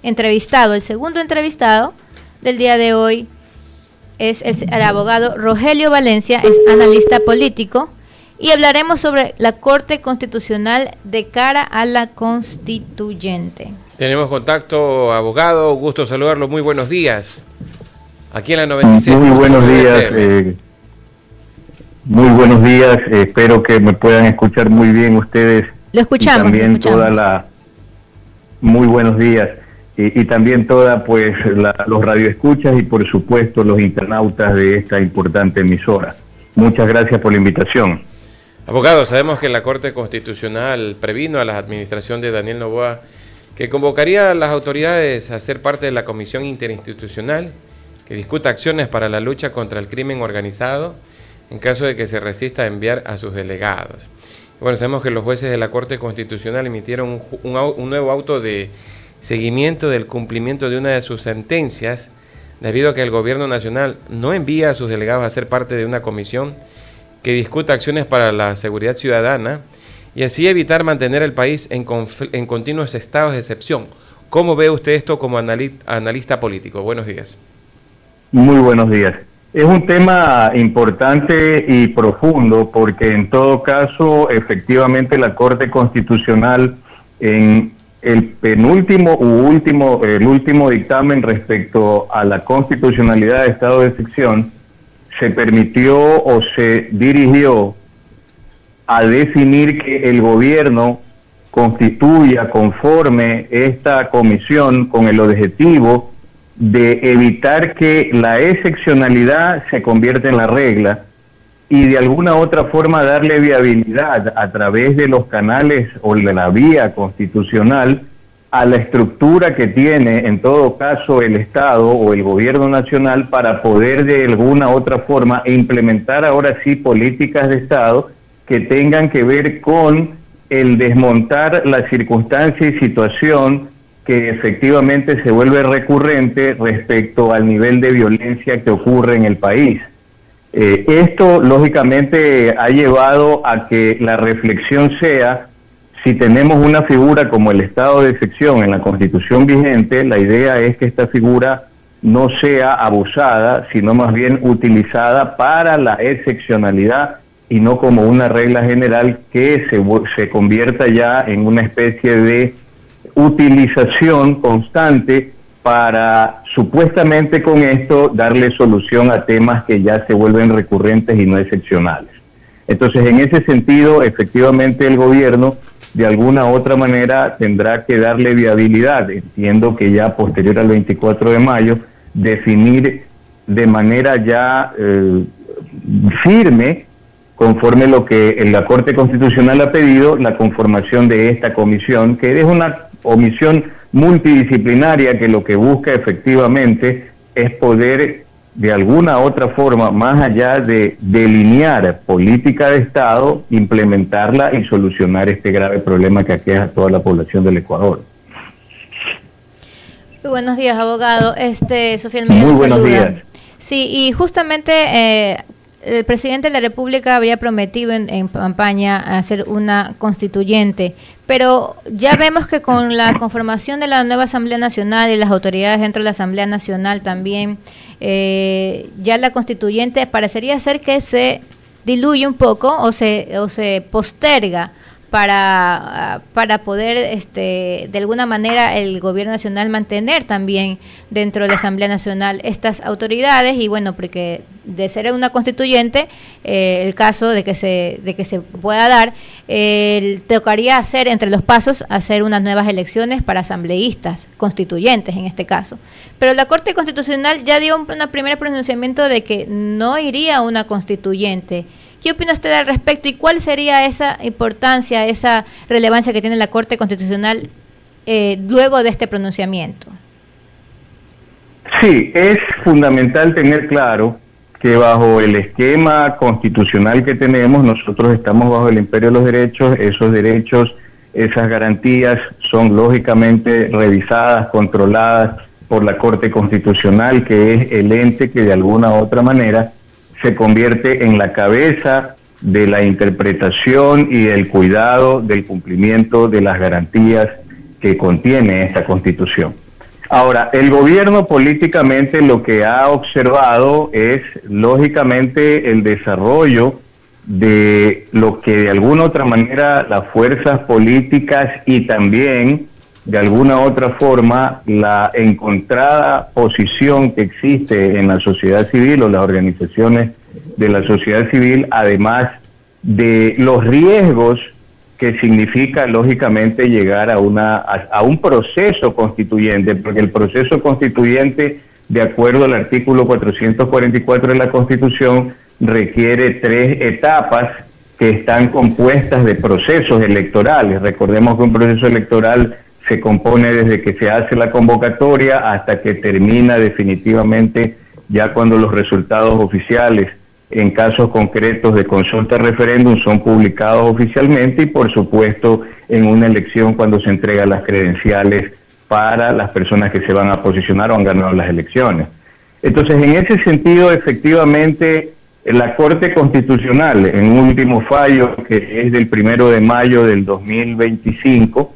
entrevistado. El segundo entrevistado del día de hoy es el abogado Rogelio Valencia, es analista político, y hablaremos sobre la Corte Constitucional de cara a la Constituyente. Tenemos contacto, abogado, gusto saludarlo, muy buenos días. Aquí en la 96. Muy buenos días, muy buenos días, espero que me puedan escuchar muy bien ustedes. Lo escuchamos. Y también lo escuchamos. Muy buenos días. Y también los radioescuchas y por supuesto los internautas de esta importante emisora. Muchas gracias por la invitación. Abogado, sabemos que la Corte Constitucional previno a la administración de Daniel Noboa que convocaría a las autoridades a ser parte de la Comisión Interinstitucional que discuta acciones para la lucha contra el crimen organizado en caso de que se resista a enviar a sus delegados. Bueno, sabemos que los jueces de la Corte Constitucional emitieron un nuevo auto de seguimiento del cumplimiento de una de sus sentencias debido a que el gobierno nacional no envía a sus delegados a ser parte de una comisión que discuta acciones para la seguridad ciudadana y así evitar mantener el país en continuos estados de excepción. ¿Cómo ve usted esto como analista político? Buenos días. Muy buenos días. Es un tema importante y profundo porque en todo caso, efectivamente, la Corte Constitucional en el último dictamen respecto a la constitucionalidad de estado de excepción se permitió o se dirigió a definir que el gobierno conforme esta comisión con el objetivo de evitar que la excepcionalidad se convierta en la regla y de alguna otra forma darle viabilidad a través de los canales o de la vía constitucional a la estructura que tiene en todo caso el Estado o el gobierno nacional para poder de alguna otra forma implementar ahora sí políticas de Estado que tengan que ver con el desmontar la circunstancia y situación que efectivamente se vuelve recurrente respecto al nivel de violencia que ocurre en el país. Esto lógicamente ha llevado a que la reflexión sea, si tenemos una figura como el estado de excepción en la Constitución vigente, la idea es que esta figura no sea abusada, sino más bien utilizada para la excepcionalidad y no como una regla general que se convierta ya en una especie de utilización constante para supuestamente con esto darle solución a temas que ya se vuelven recurrentes y no excepcionales. Entonces, en ese sentido, efectivamente el gobierno de alguna u otra manera tendrá que darle viabilidad. Entiendo que ya posterior al 24 de mayo, definir de manera ya firme, conforme lo que la Corte Constitucional ha pedido, la conformación de esta comisión, que es una comisión multidisciplinaria que lo que busca efectivamente es poder de alguna otra forma, más allá de delinear política de Estado, implementarla y solucionar este grave problema que aqueja a toda la población del Ecuador. Muy buenos días, abogado. Sofía Almeida. Muy buenos días. Sí, y justamente el presidente de la República habría prometido en campaña hacer una constituyente, pero ya vemos que con la conformación de la nueva Asamblea Nacional y las autoridades dentro de la Asamblea Nacional también, ya la constituyente parecería ser que se diluye un poco o se posterga para poder de alguna manera el gobierno nacional mantener también dentro de la Asamblea Nacional estas autoridades y bueno, porque de ser una constituyente, el caso de que se pueda dar, tocaría hacer entre los pasos hacer unas nuevas elecciones para asambleístas constituyentes en este caso. Pero la Corte Constitucional ya dio un primer pronunciamiento de que no iría a una constituyente. ¿Qué opina usted al respecto y cuál sería esa importancia, esa relevancia que tiene la Corte Constitucional luego de este pronunciamiento? Sí, es fundamental tener claro que bajo el esquema constitucional que tenemos, nosotros estamos bajo el imperio de los derechos, esos derechos, esas garantías son lógicamente revisadas, controladas por la Corte Constitucional, que es el ente que de alguna u otra manera se convierte en la cabeza de la interpretación y el cuidado del cumplimiento de las garantías que contiene esta Constitución. Ahora, el gobierno políticamente lo que ha observado es, lógicamente, el desarrollo de lo que de alguna otra manera las fuerzas políticas y también de alguna otra forma la encontrada posición que existe en la sociedad civil o las organizaciones de la sociedad civil, además de los riesgos que significa lógicamente llegar a un proceso constituyente, porque el proceso constituyente, de acuerdo al artículo 444 de la Constitución, requiere 3 etapas que están compuestas de procesos electorales. Recordemos que un proceso electoral se compone desde que se hace la convocatoria hasta que termina definitivamente ya cuando los resultados oficiales en casos concretos de consulta referéndum son publicados oficialmente, y por supuesto en una elección cuando se entregan las credenciales para las personas que se van a posicionar o han ganado las elecciones. Entonces, en ese sentido, efectivamente, la Corte Constitucional, en un último fallo que es del 1 de mayo del 2025,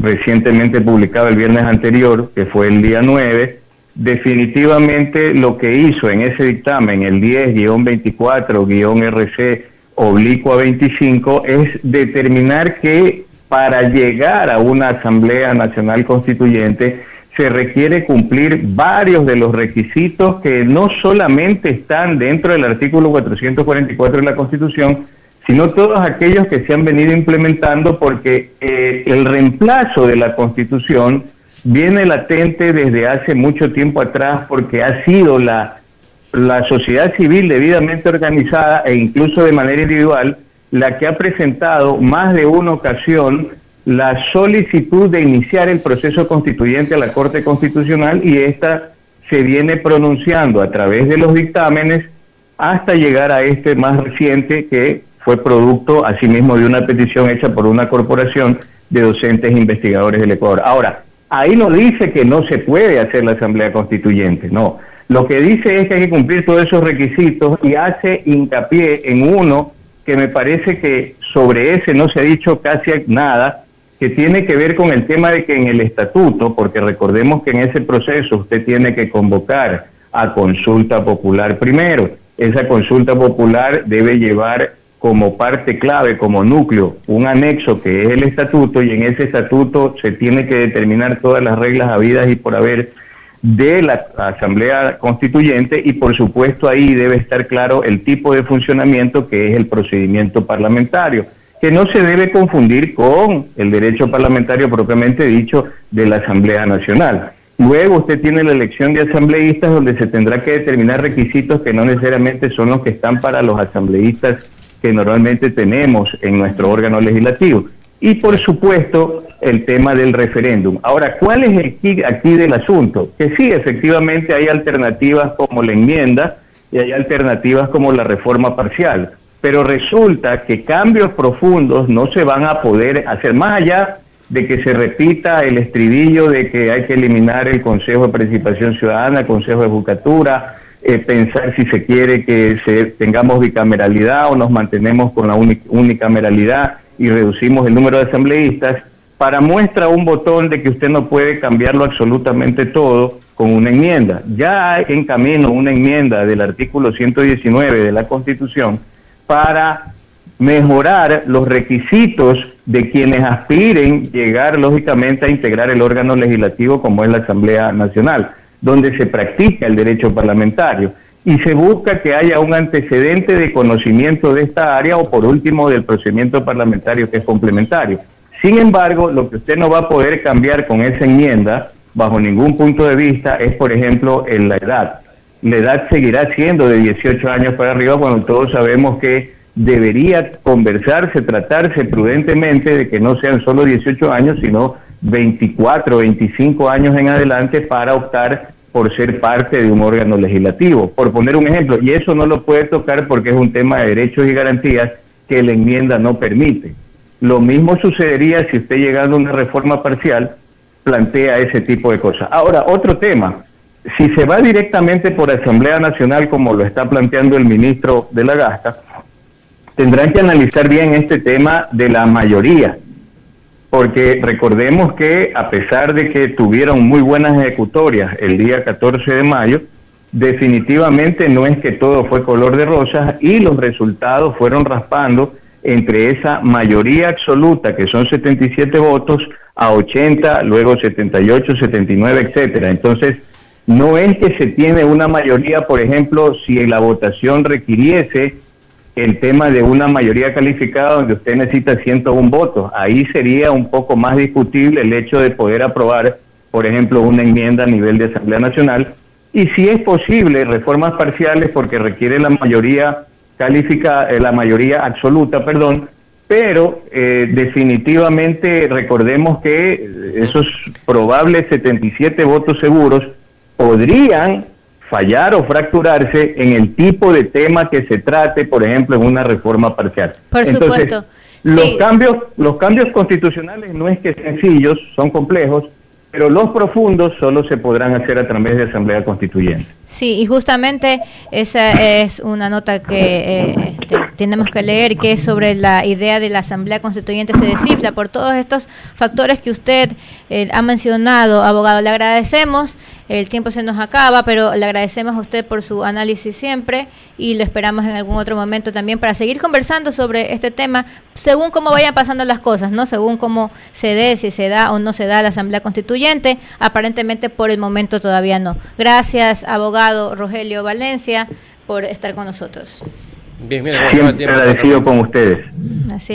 recientemente publicado el viernes anterior, que fue el día 9, definitivamente lo que hizo en ese dictamen, el 10-24-RC/25, es determinar que para llegar a una Asamblea Nacional Constituyente se requiere cumplir varios de los requisitos que no solamente están dentro del artículo 444 de la Constitución, sino todos aquellos que se han venido implementando, porque el reemplazo de la Constitución viene latente desde hace mucho tiempo atrás, porque ha sido la sociedad civil debidamente organizada e incluso de manera individual la que ha presentado más de una ocasión la solicitud de iniciar el proceso constituyente a la Corte Constitucional, y esta se viene pronunciando a través de los dictámenes hasta llegar a este más reciente, que fue producto asimismo de una petición hecha por una corporación de docentes e investigadores del Ecuador. Ahora, ahí no dice que no se puede hacer la Asamblea Constituyente, no. Lo que dice es que hay que cumplir todos esos requisitos, y hace hincapié en uno que me parece que sobre ese no se ha dicho casi nada, que tiene que ver con el tema de que en el estatuto, porque recordemos que en ese proceso usted tiene que convocar a consulta popular primero. Esa consulta popular debe llevar como parte clave, como núcleo, un anexo que es el estatuto, y en ese estatuto se tiene que determinar todas las reglas habidas y por haber de la Asamblea Constituyente, y por supuesto ahí debe estar claro el tipo de funcionamiento que es el procedimiento parlamentario, que no se debe confundir con el derecho parlamentario propiamente dicho de la Asamblea Nacional. Luego usted tiene la elección de asambleístas, donde se tendrá que determinar requisitos que no necesariamente son los que están para los asambleístas que normalmente tenemos en nuestro órgano legislativo. Y por supuesto el tema del referéndum. Ahora, ¿cuál es el key aquí del asunto? Que sí, efectivamente hay alternativas como la enmienda y hay alternativas como la reforma parcial, pero resulta que cambios profundos no se van a poder hacer, más allá de que se repita el estribillo de que hay que eliminar el Consejo de Participación Ciudadana, el Consejo de Judicatura, pensar si se quiere que tengamos bicameralidad o nos mantenemos con la unicameralidad y reducimos el número de asambleístas. Para muestra un botón de que usted no puede cambiarlo absolutamente todo con una enmienda. Ya hay en camino una enmienda del artículo 119 de la Constitución para mejorar los requisitos de quienes aspiren llegar lógicamente a integrar el órgano legislativo como es la Asamblea Nacional, donde se practica el derecho parlamentario, y se busca que haya un antecedente de conocimiento de esta área o por último del procedimiento parlamentario, que es complementario. Sin embargo, lo que usted no va a poder cambiar con esa enmienda bajo ningún punto de vista es, por ejemplo, en la edad. La edad seguirá siendo de 18 años para arriba, cuando todos sabemos que debería conversarse, tratarse prudentemente de que no sean solo 18 años, sino 24, 25 años en adelante para optar por ser parte de un órgano legislativo, por poner un ejemplo. Y eso no lo puede tocar porque es un tema de derechos y garantías que la enmienda no permite. Lo mismo sucedería si usted, llegando a una reforma parcial, plantea ese tipo de cosas. Ahora, otro tema. Si se va directamente por Asamblea Nacional, como lo está planteando el ministro de la Gasta, tendrán que analizar bien este tema de la mayoría, porque recordemos que a pesar de que tuvieron muy buenas ejecutorias el día 14 de mayo, definitivamente no es que todo fue color de rosas y los resultados fueron raspando entre esa mayoría absoluta, que son 77 votos, a 80, luego 78, 79, etcétera. Entonces, no es que se tiene una mayoría, por ejemplo, si la votación requiriese el tema de una mayoría calificada donde usted necesita 101 votos. Ahí sería un poco más discutible el hecho de poder aprobar, por ejemplo, una enmienda a nivel de Asamblea Nacional. Y si es posible, reformas parciales porque requiere la mayoría calificada, la mayoría absoluta, perdón, pero definitivamente recordemos que esos probables 77 votos seguros podrían fallar o fracturarse en el tipo de tema que se trate, por ejemplo, en una reforma parcial. Por supuesto. Entonces, los cambios constitucionales no es que sencillos, son complejos, pero los profundos solo se podrán hacer a través de Asamblea Constituyente. Sí, y justamente esa es una nota que tenemos que leer, que es sobre la idea de la Asamblea Constituyente. Se descifra por todos estos factores que usted ha mencionado, abogado. Le agradecemos, el tiempo se nos acaba, pero le agradecemos a usted por su análisis siempre y lo esperamos en algún otro momento también para seguir conversando sobre este tema, según cómo vayan pasando las cosas, ¿no? Según cómo se dé, si se da o no se da la Asamblea Constituyente. Aparentemente por el momento todavía no. Gracias, abogado Rogelio Valencia, por estar con nosotros. Bien, mira, siempre agradecido con ustedes. Así.